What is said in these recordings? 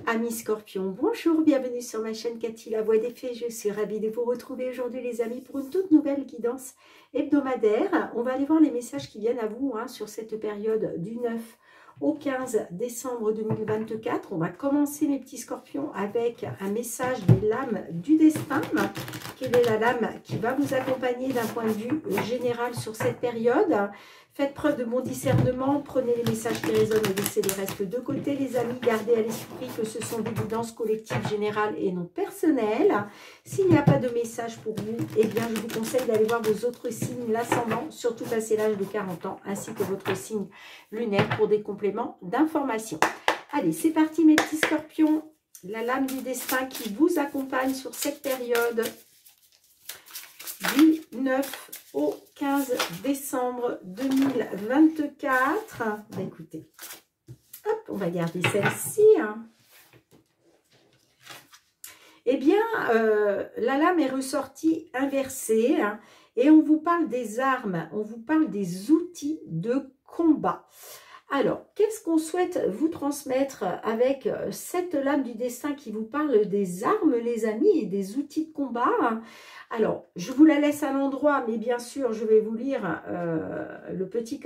Amis Scorpions, bonjour, bienvenue sur ma chaîne Cathy, la voix des fées. Je suis ravie de vous retrouver aujourd'hui les amis pour une toute nouvelle guidance hebdomadaire. On va aller voir les messages qui viennent à vous sur cette période du 9 au 15 décembre 2024. On va commencer mes petits Scorpions avec un message des lames du destin. Quelle est la lame qui va vous accompagner d'un point de vue général sur cette période? Faites preuve de bon discernement, prenez les messages qui résonnent et laissez les restes de côté. Les amis, gardez à l'esprit que ce sont des guidances collectives générales et non personnelles. S'il n'y a pas de message pour vous, eh bien, je vous conseille d'aller voir vos autres signes, l'ascendant, surtout passé l'âge de 40 ans, ainsi que votre signe lunaire pour des compléments d'information. Allez, c'est parti mes petits Scorpions. La lame du destin qui vous accompagne sur cette période du 9 au 15 décembre 2024. Bah, écoutez, hop, on va garder celle-ci. Eh bien, la lame est ressortie inversée et on vous parle des armes, on vous parle des outils de combat. Alors, qu'est-ce qu'on souhaite vous transmettre avec cette lame du destin qui vous parle des armes, les amis, et des outils de combat? Alors, je vous la laisse à l'endroit, mais bien sûr, je vais vous lire le petit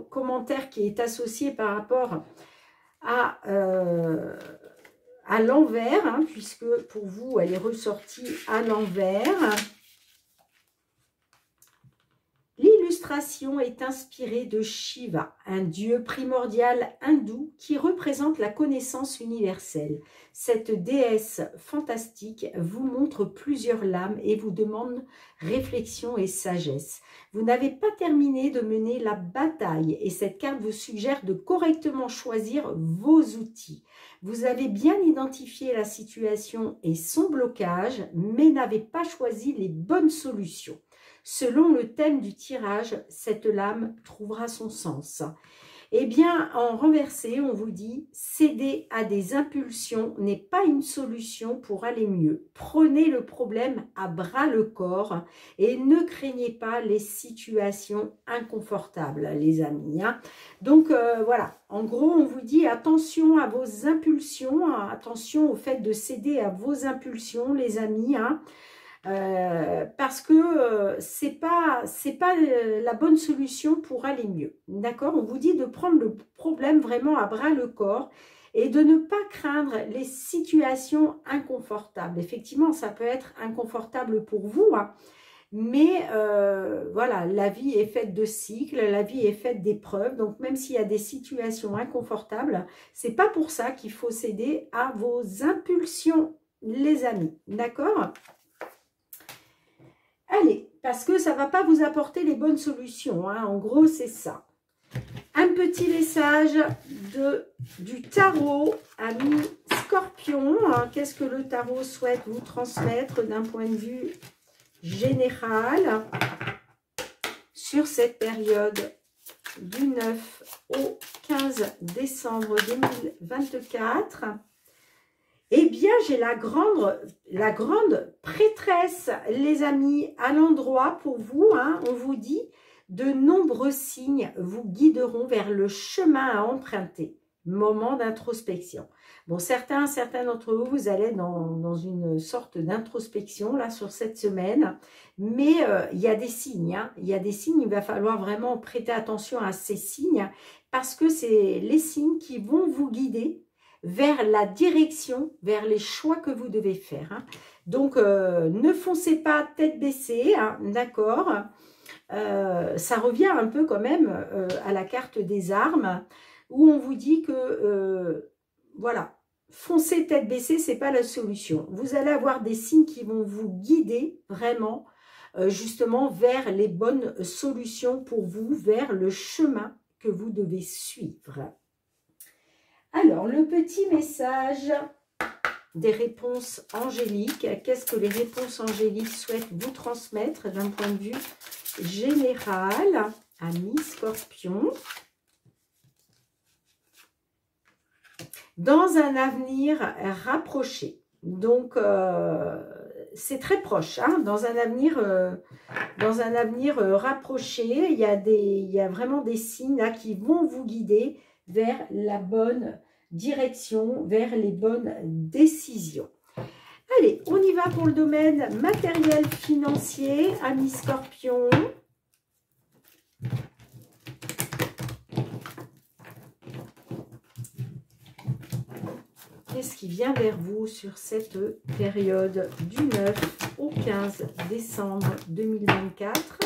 commentaire qui est associé par rapport à l'envers, puisque pour vous, elle est ressortie à l'envers. L'illustration est inspirée de Shiva, un dieu primordial hindou qui représente la connaissance universelle. Cette déesse fantastique vous montre plusieurs lames et vous demande réflexion et sagesse. Vous n'avez pas terminé de mener la bataille et cette carte vous suggère de correctement choisir vos outils. Vous avez bien identifié la situation et son blocage, mais n'avez pas choisi les bonnes solutions. Selon le thème du tirage, cette lame trouvera son sens. Eh bien, en renversé, on vous dit, céder à des impulsions n'est pas une solution pour aller mieux. Prenez le problème à bras le corps et ne craignez pas les situations inconfortables, les amis. Donc, voilà, en gros, on vous dit attention à vos impulsions, attention au fait de céder à vos impulsions, les amis, parce que c'est pas la bonne solution pour aller mieux, d'accord? On vous dit de prendre le problème vraiment à bras le corps et de ne pas craindre les situations inconfortables. Effectivement, ça peut être inconfortable pour vous, mais voilà, la vie est faite de cycles, la vie est faite d'épreuves, donc même s'il y a des situations inconfortables, c'est pas pour ça qu'il faut céder à vos impulsions, les amis, d'accord? Allez, parce que ça ne va pas vous apporter les bonnes solutions. En gros, c'est ça. Un petit message du tarot, ami Scorpion. Qu'est-ce que le tarot souhaite vous transmettre d'un point de vue général sur cette période du 9 au 15 décembre 2024 ? Eh bien, j'ai la grande prêtresse, les amis, à l'endroit pour vous. On vous dit, de nombreux signes vous guideront vers le chemin à emprunter. Moment d'introspection. Bon, certains d'entre vous, vous allez dans une sorte d'introspection là sur cette semaine. Mais il y a des signes. Il y a des signes, il va falloir vraiment prêter attention à ces signes parce que c'est les signes qui vont vous guider vers la direction, vers les choix que vous devez faire. Donc, ne foncez pas tête baissée, d'accord? Ça revient un peu quand même à la carte des armes, où on vous dit que, voilà, foncer tête baissée, c'est pas la solution. Vous allez avoir des signes qui vont vous guider vraiment, justement, vers les bonnes solutions pour vous, vers le chemin que vous devez suivre. Alors, le petit message des réponses angéliques. Qu'est-ce que les réponses angéliques souhaitent vous transmettre d'un point de vue général, amis Scorpion? Dans un avenir rapproché. Donc, c'est très proche. Dans un avenir rapproché, il y a vraiment des signes là, qui vont vous guider vers la bonne direction vers les bonnes décisions. Allez, on y va pour le domaine matériel financier, amis Scorpion. Qu'est-ce qui vient vers vous sur cette période du 9 au 15 décembre 2024?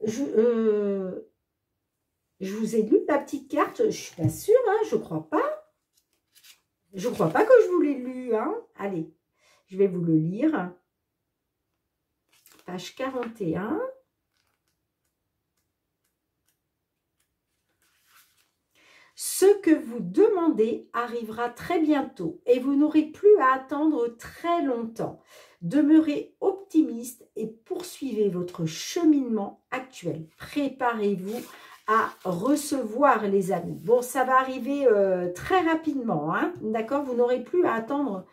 Je vous ai lu la petite carte, je ne suis pas sûre, hein, je ne crois pas. Je ne crois pas que je vous l'ai lu. Hein. Allez, je vais vous le lire. Page 41. Ce que vous demandez arrivera très bientôt et vous n'aurez plus à attendre très longtemps. Demeurez optimiste et poursuivez votre cheminement actuel. Préparez-vous à recevoir, les amis. Bon, ça va arriver très rapidement, hein, d'accord? Vous n'aurez plus à attendre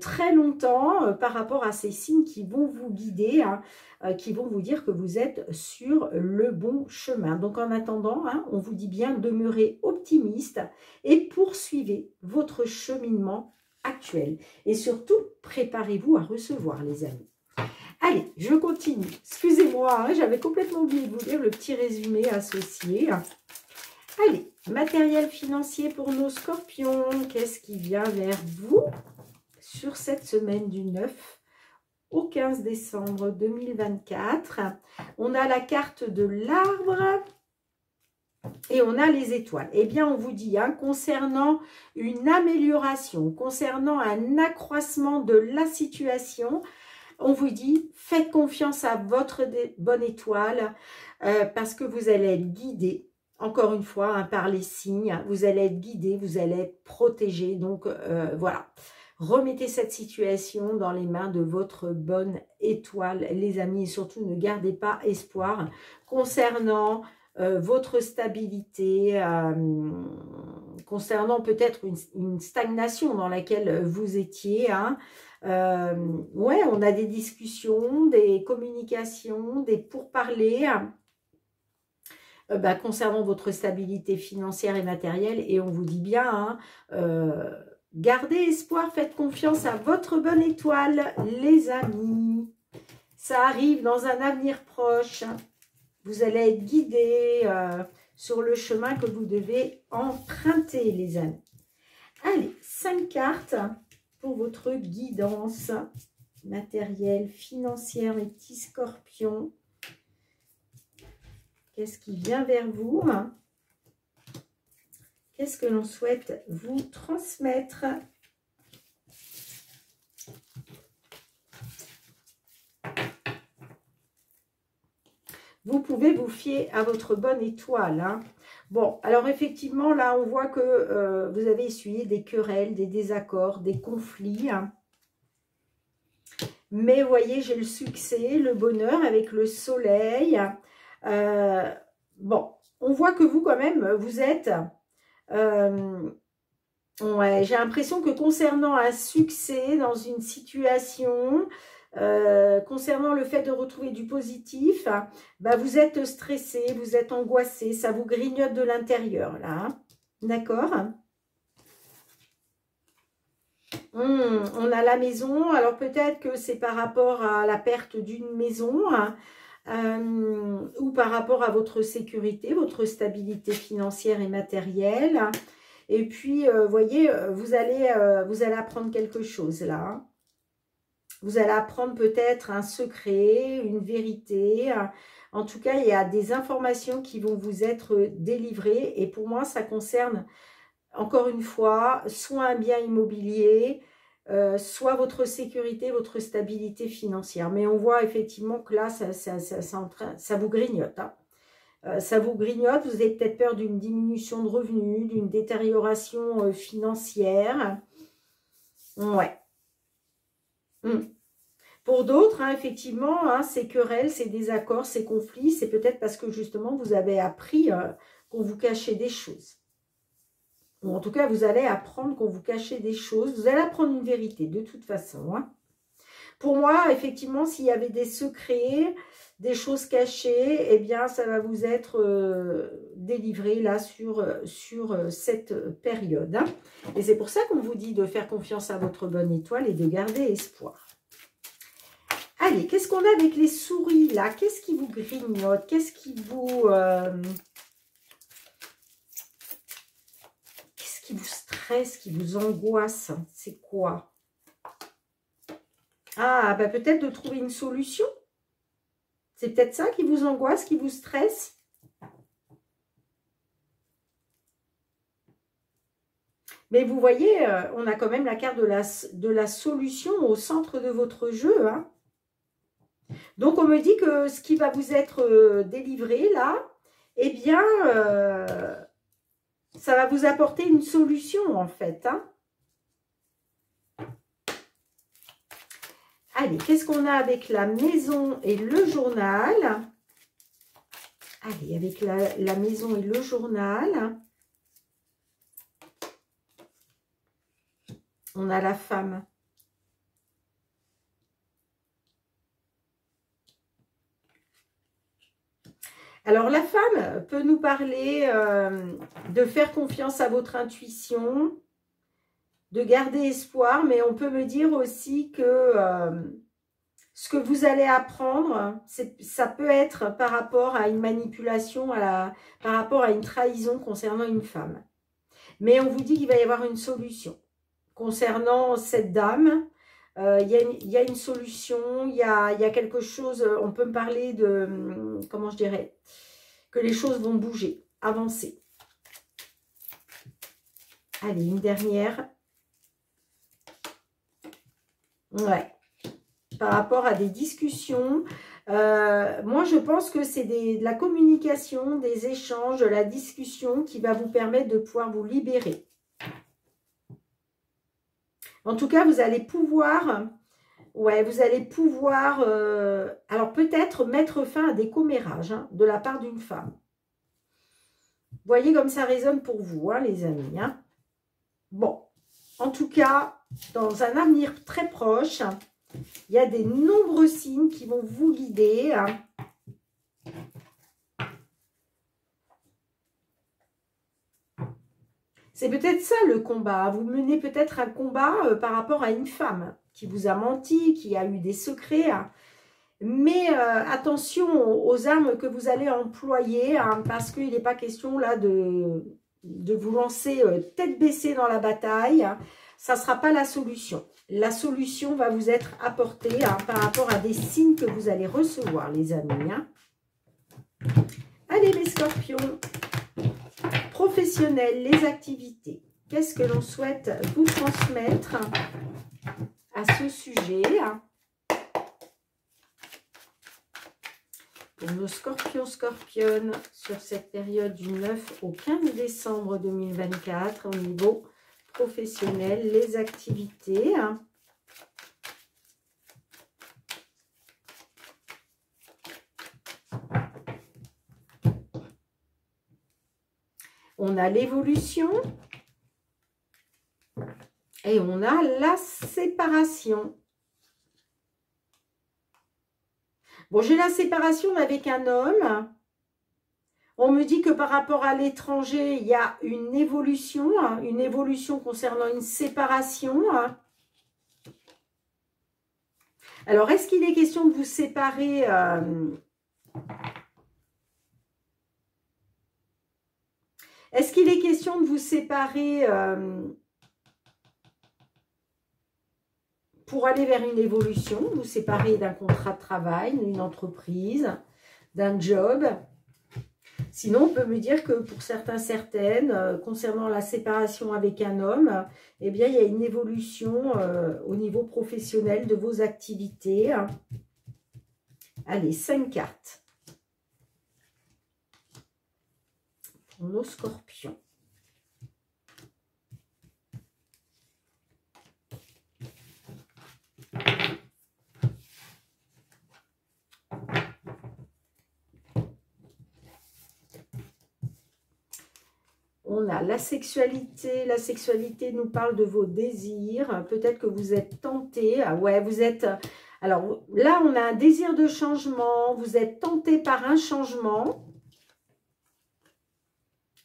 très longtemps par rapport à ces signes qui vont vous guider, hein, qui vont vous dire que vous êtes sur le bon chemin. Donc, en attendant, hein, on vous dit bien, demeurez optimiste et poursuivez votre cheminement actuel. Et surtout, préparez-vous à recevoir, les amis. Allez, je continue. Excusez-moi, hein, j'avais complètement oublié de vous dire le petit résumé associé. Allez, matériel financier pour nos scorpions. Qu'est-ce qui vient vers vous sur cette semaine du 9 au 15 décembre 2024? On a la carte de l'arbre et on a les étoiles. Eh bien, on vous dit, hein, concernant une amélioration, concernant un accroissement de la situation, on vous dit, faites confiance à votre bonne étoile parce que vous allez être guidé, encore une fois, hein, par les signes. Vous allez être guidé, vous allez être protégé. Donc, voilà. Remettez cette situation dans les mains de votre bonne étoile, les amis. Et surtout, ne gardez pas espoir concernant votre stabilité, concernant peut-être une stagnation dans laquelle vous étiez, hein. Ouais, on a des discussions, des communications, des pourparlers concernant votre stabilité financière et matérielle. Et on vous dit bien, hein, gardez espoir, faites confiance à votre bonne étoile, les amis. Ça arrive dans un avenir proche. Vous allez être guidés sur le chemin que vous devez emprunter, les amis. Allez, 5 cartes pour votre guidance matérielle, financière, mes petits scorpions. Qu'est-ce qui vient vers vous? Qu'est-ce que l'on souhaite vous transmettre? Vous pouvez vous fier à votre bonne étoile, hein. Bon, alors effectivement, là, on voit que vous avez essuyé des querelles, des désaccords, des conflits, hein. Mais vous voyez, j'ai le succès, le bonheur avec le soleil. Bon, on voit que vous, quand même, vous êtes... ouais, j'ai l'impression que concernant un succès dans une situation... concernant le fait de retrouver du positif, bah vous êtes stressé, vous êtes angoissé, ça vous grignote de l'intérieur, là. Hein. D'accord? On a la maison, alors peut-être que c'est par rapport à la perte d'une maison, hein, ou par rapport à votre sécurité, votre stabilité financière et matérielle. Et puis, vous voyez, vous allez apprendre quelque chose, là. Hein. Vous allez apprendre peut-être un secret, une vérité. En tout cas, il y a des informations qui vont vous être délivrées. Et pour moi, ça concerne, encore une fois, soit un bien immobilier, soit votre sécurité, votre stabilité financière. Mais on voit effectivement que là, ça vous grignote. Hein. Ça vous grignote. Vous avez peut-être peur d'une diminution de revenus, d'une détérioration financière. Ouais. Pour d'autres, hein, effectivement, hein, ces querelles, ces désaccords, ces conflits, c'est peut-être parce que justement, vous avez appris qu'on vous cachait des choses. Ou en tout cas, vous allez apprendre qu'on vous cachait des choses. Vous allez apprendre une vérité, de toute façon. Hein. Pour moi, effectivement, s'il y avait des secrets, des choses cachées, eh bien, ça va vous être délivré là sur cette période. Hein. Et c'est pour ça qu'on vous dit de faire confiance à votre bonne étoile et de garder espoir. Allez, qu'est-ce qu'on a avec les souris là? Qu'est-ce qui vous grignote? Qu'est-ce qui vous stresse, qui vous angoisse? C'est quoi? Ah, bah peut-être de trouver une solution. C'est peut-être ça qui vous angoisse, qui vous stresse. Mais vous voyez, on a quand même la carte de la solution au centre de votre jeu. Hein. Donc, on me dit que ce qui va vous être délivré, là, eh bien, ça va vous apporter une solution, en fait. Hein. Allez, qu'est-ce qu'on a avec la maison et le journal? Allez, avec la maison et le journal, on a la femme. Alors, la femme peut nous parler de faire confiance à votre intuition, de garder espoir, mais on peut me dire aussi que ce que vous allez apprendre, ça peut être par rapport à une manipulation, par rapport à une trahison concernant une femme. Mais on vous dit qu'il va y avoir une solution. Concernant cette dame, il y a une solution, il y a quelque chose, on peut me parler de, comment je dirais, que les choses vont bouger, avancer. Allez, une dernière. Ouais. Par rapport à des discussions, moi je pense que c'est de la communication, des échanges, de la discussion qui va vous permettre de pouvoir vous libérer. En tout cas, vous allez pouvoir, alors peut-être mettre fin à des commérages hein, de la part d'une femme. Vous voyez comme ça résonne pour vous, hein, les amis. Hein. Bon, en tout cas, dans un avenir très proche, il y a des nombreux signes qui vont vous guider. Hein. C'est peut-être ça le combat. Vous menez peut-être un combat par rapport à une femme qui vous a menti, qui a eu des secrets. Hein. Mais attention aux armes que vous allez employer hein, parce qu'il n'est pas question là de vous lancer tête baissée dans la bataille. Hein. Ça ne sera pas la solution. La solution va vous être apportée hein, par rapport à des signes que vous allez recevoir, les amis. Hein. Allez, les scorpions. Professionnels, les activités. Qu'est-ce que l'on souhaite vous transmettre à ce sujet hein, pour nos scorpions, scorpionnes, sur cette période du 9 au 15 décembre 2024 au niveau professionnel, les activités. On a l'évolution et on a la séparation. Bon, j'ai la séparation avec un homme. On me dit que par rapport à l'étranger, il y a une évolution concernant une séparation. Alors, est-ce qu'il est question de vous séparer Est-ce qu'il est question de vous séparer pour aller vers une évolution, vous séparer d'un contrat de travail, d'une entreprise, d'un job? Sinon, on peut me dire que pour certains, certaines, concernant la séparation avec un homme, eh bien, il y a une évolution au niveau professionnel de vos activités. Allez, 5 cartes. Pour nos scorpions. On a la sexualité. La sexualité nous parle de vos désirs. Peut-être que vous êtes tenté. Ouais, vous êtes... Alors là, on a un désir de changement. Vous êtes tenté par un changement.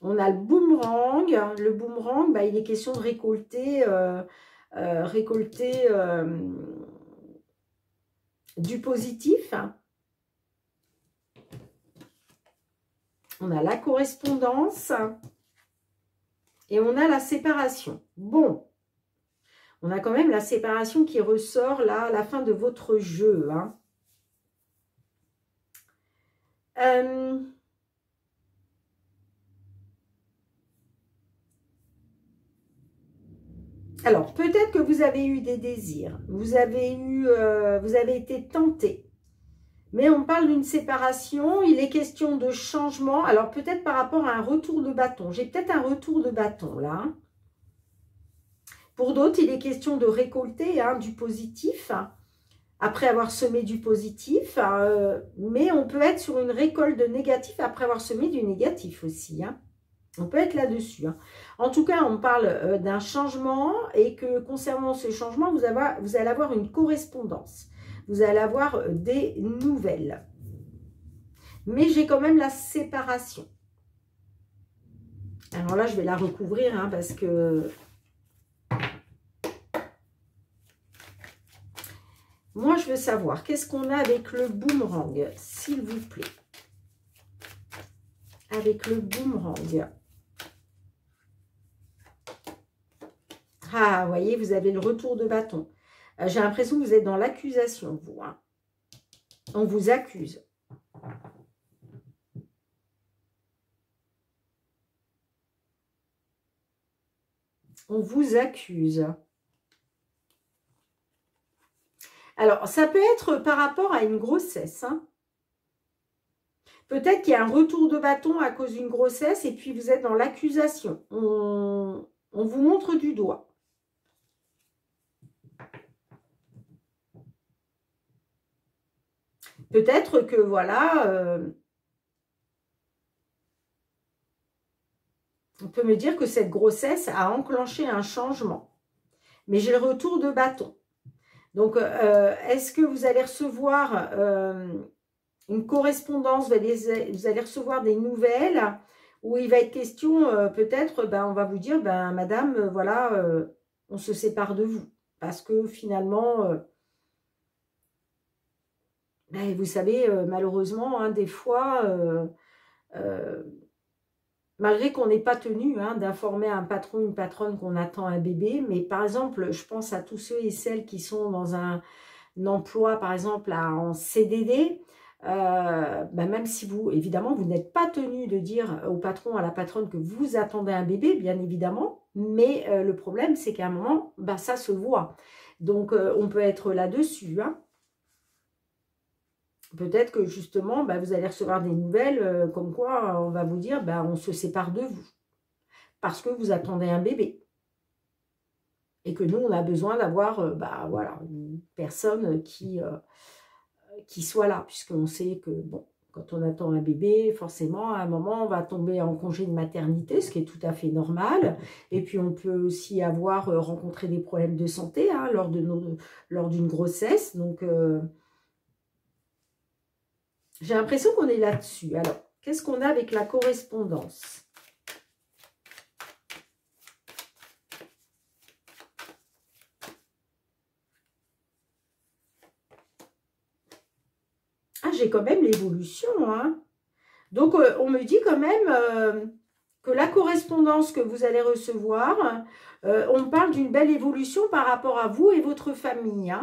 On a le boomerang. Le boomerang, bah, il est question de récolter, du positif. On a la correspondance. Et on a la séparation. Bon, on a quand même la séparation qui ressort là à la fin de votre jeu. Hein. Alors, peut-être que vous avez eu des désirs. Vous avez été tenté. Mais on parle d'une séparation. Il est question de changement. Alors, peut-être par rapport à un retour de bâton. J'ai peut-être un retour de bâton là. Pour d'autres, il est question de récolter du positif, après avoir semé du positif, mais on peut être sur une récolte de négatif après avoir semé du négatif aussi. Hein. On peut être là-dessus. Hein. En tout cas, on parle d'un changement et que concernant ce changement, vous allez avoir une correspondance. Vous allez avoir des nouvelles. Mais j'ai quand même la séparation. Alors là, je vais la recouvrir parce que... Moi, je veux savoir, qu'est-ce qu'on a avec le boomerang, s'il vous plaît. Avec le boomerang. Ah, vous voyez, vous avez le retour de bâton. J'ai l'impression que vous êtes dans l'accusation, vous. Hein. On vous accuse. On vous accuse. Alors, ça peut être par rapport à une grossesse. Hein. Peut-être qu'il y a un retour de bâton à cause d'une grossesse et puis vous êtes dans l'accusation. On vous montre du doigt. Peut-être que, voilà, on peut me dire que cette grossesse a enclenché un changement. Mais j'ai le retour de bâton. Donc, est-ce que vous allez recevoir une correspondance, vous allez recevoir des nouvelles où il va être question, peut-être, on va vous dire, madame, voilà, on se sépare de vous. Parce que finalement, vous savez, malheureusement, des fois, malgré qu'on n'ait pas tenu d'informer un patron, une patronne qu'on attend un bébé, mais par exemple, je pense à tous ceux et celles qui sont dans un emploi, par exemple, en CDD, même si vous, évidemment, vous n'êtes pas tenu de dire au patron, à la patronne que vous attendez un bébé, bien évidemment, mais le problème, c'est qu'à un moment, ça se voit. Donc, on peut être là-dessus, Peut-être que justement, vous allez recevoir des nouvelles comme quoi on va vous dire, on se sépare de vous parce que vous attendez un bébé. Et que nous, on a besoin d'avoir voilà, une personne qui soit là, puisqu'on sait que, bon, quand on attend un bébé, forcément, à un moment, on va tomber en congé de maternité, ce qui est tout à fait normal. Et puis, on peut aussi avoir rencontré des problèmes de santé lors d'une grossesse. Donc, j'ai l'impression qu'on est là-dessus. Alors, qu'est-ce qu'on a avec la correspondance ? Ah, j'ai quand même l'évolution. Donc, on me dit quand même que la correspondance que vous allez recevoir, on parle d'une belle évolution par rapport à vous et votre famille.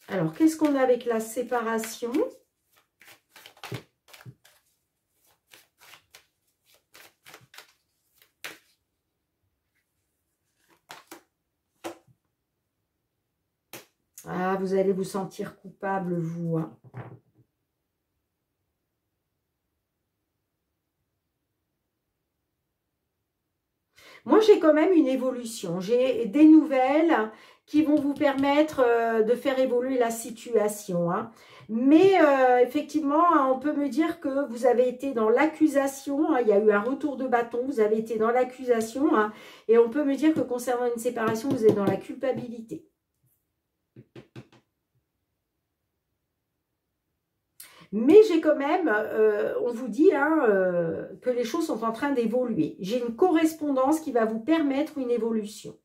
Alors, qu'est-ce qu'on a avec la séparation ? Ah, vous allez vous sentir coupable, vous. Moi, j'ai quand même une évolution. J'ai des nouvelles qui vont vous permettre de faire évoluer la situation. Hein. Mais effectivement, on peut me dire que vous avez été dans l'accusation. Hein, il y a eu un retour de bâton. Vous avez été dans l'accusation. Hein, et on peut me dire que concernant une séparation, vous êtes dans la culpabilité. Mais j'ai quand même, on vous dit hein, que les choses sont en train d'évoluer. J'ai une correspondance qui va vous permettre une évolution.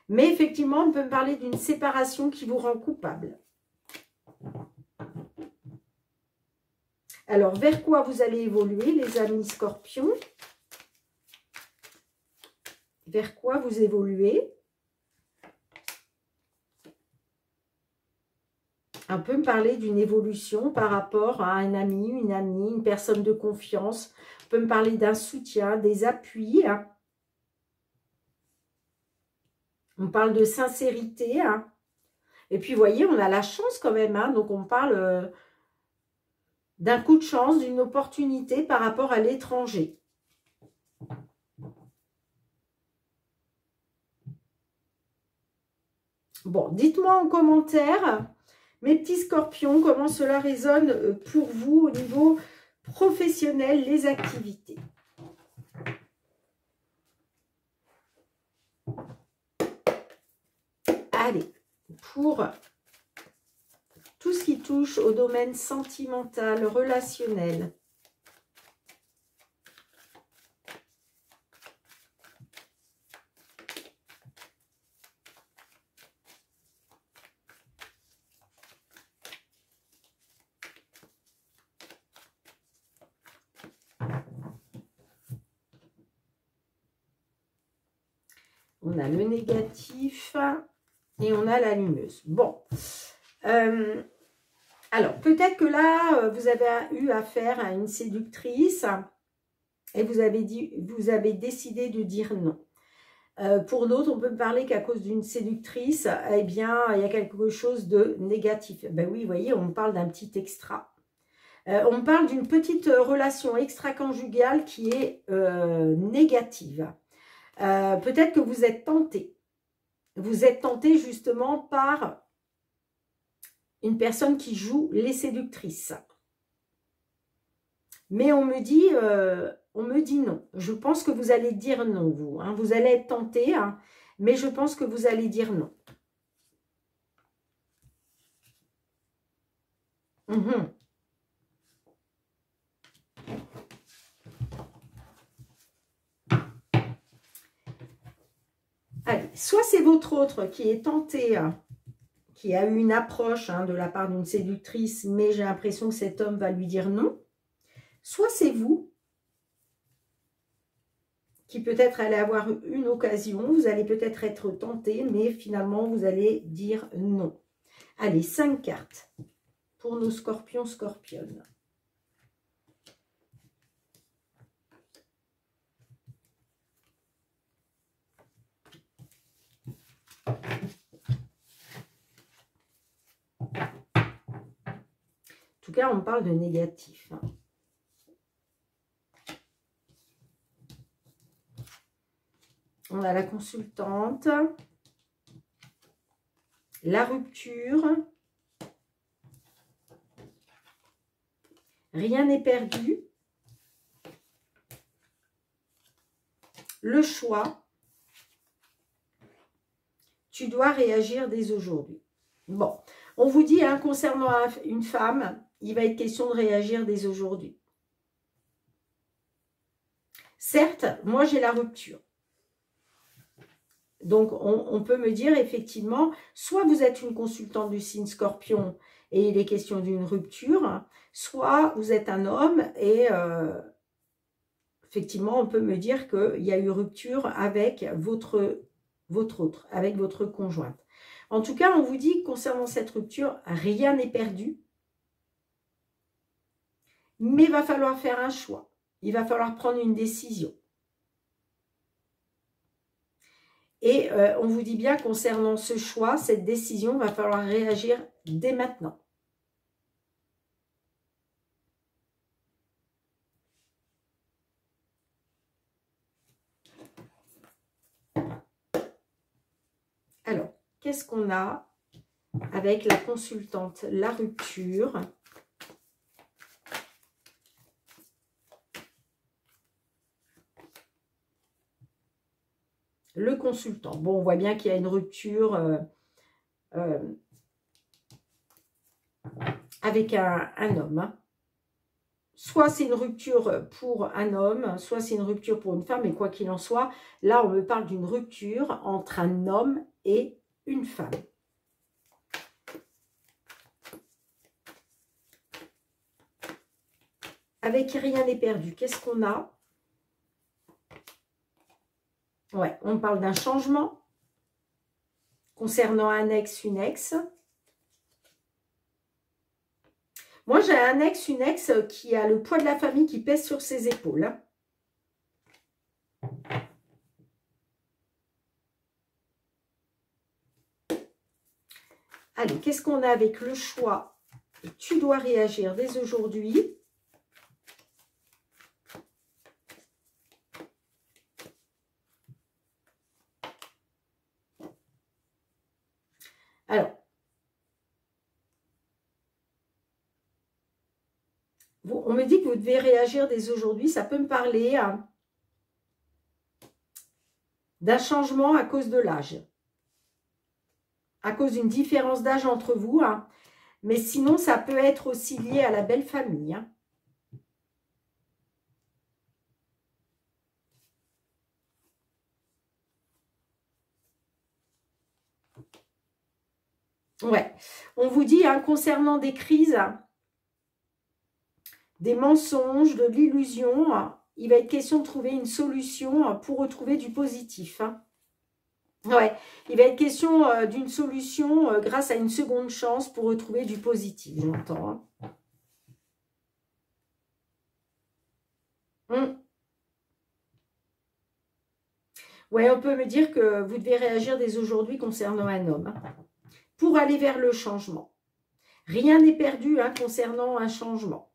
Mais effectivement, on peut me parler d'une séparation qui vous rend coupable. Alors, vers quoi vous allez évoluer, les amis scorpions? Vers quoi vous évoluez? On peut me parler d'une évolution par rapport à un ami, une personne de confiance. On peut me parler d'un soutien, des appuis. Hein. On parle de sincérité. Hein. Et puis, vous voyez, on a la chance quand même. Hein. Donc, on parle d'un coup de chance, d'une opportunité par rapport à l'étranger. Bon, dites-moi en commentaire, mes petits scorpions, comment cela résonne pour vous au niveau professionnel, les activités. Allez, pour tout ce qui touche au domaine sentimental, relationnel. On a le négatif et on a la lumineuse. Bon. Alors, peut-être que là, vous avez eu affaire à une séductrice et vous avez décidé de dire non. Pour d'autres, on peut me parler qu'à cause d'une séductrice, eh bien, il y a quelque chose de négatif. Ben oui, vous voyez, on me parle d'un petit extra. On me parle d'une petite relation extra-conjugale qui est négative. Peut-être que vous êtes tenté. Vous êtes tenté justement par une personne qui joue les séductrices. Mais on me dit non. Je pense que vous allez dire non, vous. Hein. Vous allez être tenté, hein, mais je pense que vous allez dire non. Mmh. Allez, soit c'est votre autre qui est tenté, hein, qui a eu une approche hein, de la part d'une séductrice, mais j'ai l'impression que cet homme va lui dire non. Soit c'est vous qui peut-être allez avoir une occasion, vous allez peut-être être tenté, mais finalement vous allez dire non. Allez, 5 cartes pour nos scorpions, scorpionnes. En tout cas, on parle de négatif. On a la consultante, la rupture, rien n'est perdu, le choix, tu dois réagir dès aujourd'hui. Bon, on vous dit, hein, concernant une femme, il va être question de réagir dès aujourd'hui. Certes, moi j'ai la rupture. Donc, on peut me dire effectivement, soit vous êtes une consultante du signe Scorpion et il est question d'une rupture, soit vous êtes un homme et effectivement, on peut me dire qu'il y a eu rupture avec votre autre, avec votre conjointe. En tout cas, on vous dit concernant cette rupture, rien n'est perdu, mais il va falloir faire un choix. Il va falloir prendre une décision. Et on vous dit bien concernant ce choix, cette décision, va falloir réagir dès maintenant. qu'est-ce qu'on a avec la consultante? La rupture. Le consultant. Bon, on voit bien qu'il y a une rupture avec un homme. Hein. Soit c'est une rupture pour un homme, soit c'est une rupture pour une femme, mais quoi qu'il en soit, là, on me parle d'une rupture entre un homme et une femme. Avec rien n'est perdu, qu'est-ce qu'on a? Ouais, on parle d'un changement concernant un ex, une ex. Moi, j'ai un ex, une ex qui a le poids de la famille qui pèse sur ses épaules. Hein. Allez, qu'est-ce qu'on a avec le choix? Tu dois réagir dès aujourd'hui. Alors, on me dit que vous devez réagir dès aujourd'hui. Ça peut me parler d'un changement à cause de l'âge. À cause d'une différence d'âge entre vous. Hein. Mais sinon, ça peut être aussi lié à la belle famille. Hein. Ouais. On vous dit, hein, concernant des crises, des mensonges, de l'illusion, il va être question de trouver une solution pour retrouver du positif. Hein. Ouais, il va être question d'une solution grâce à une seconde chance pour retrouver du positif, j'entends. Hein. Ouais, on peut me dire que vous devez réagir dès aujourd'hui concernant un homme. Hein, pour aller vers le changement. Rien n'est perdu hein, concernant un changement.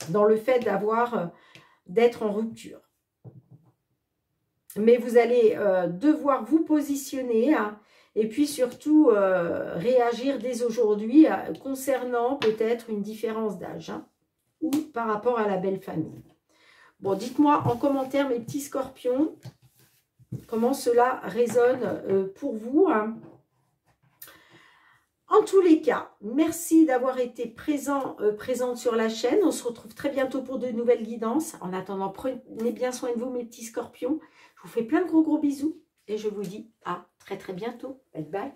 Dans le fait d'être en rupture. Mais vous allez devoir vous positionner hein, et puis surtout réagir dès aujourd'hui concernant peut-être une différence d'âge hein, ou par rapport à la belle famille. Bon, dites-moi en commentaire mes petits scorpions comment cela résonne pour vous. Hein. En tous les cas, merci d'avoir été présente sur la chaîne. On se retrouve très bientôt pour de nouvelles guidances. En attendant, prenez bien soin de vous, mes petits scorpions. Je vous fais plein de gros bisous et je vous dis à très bientôt. Bye bye.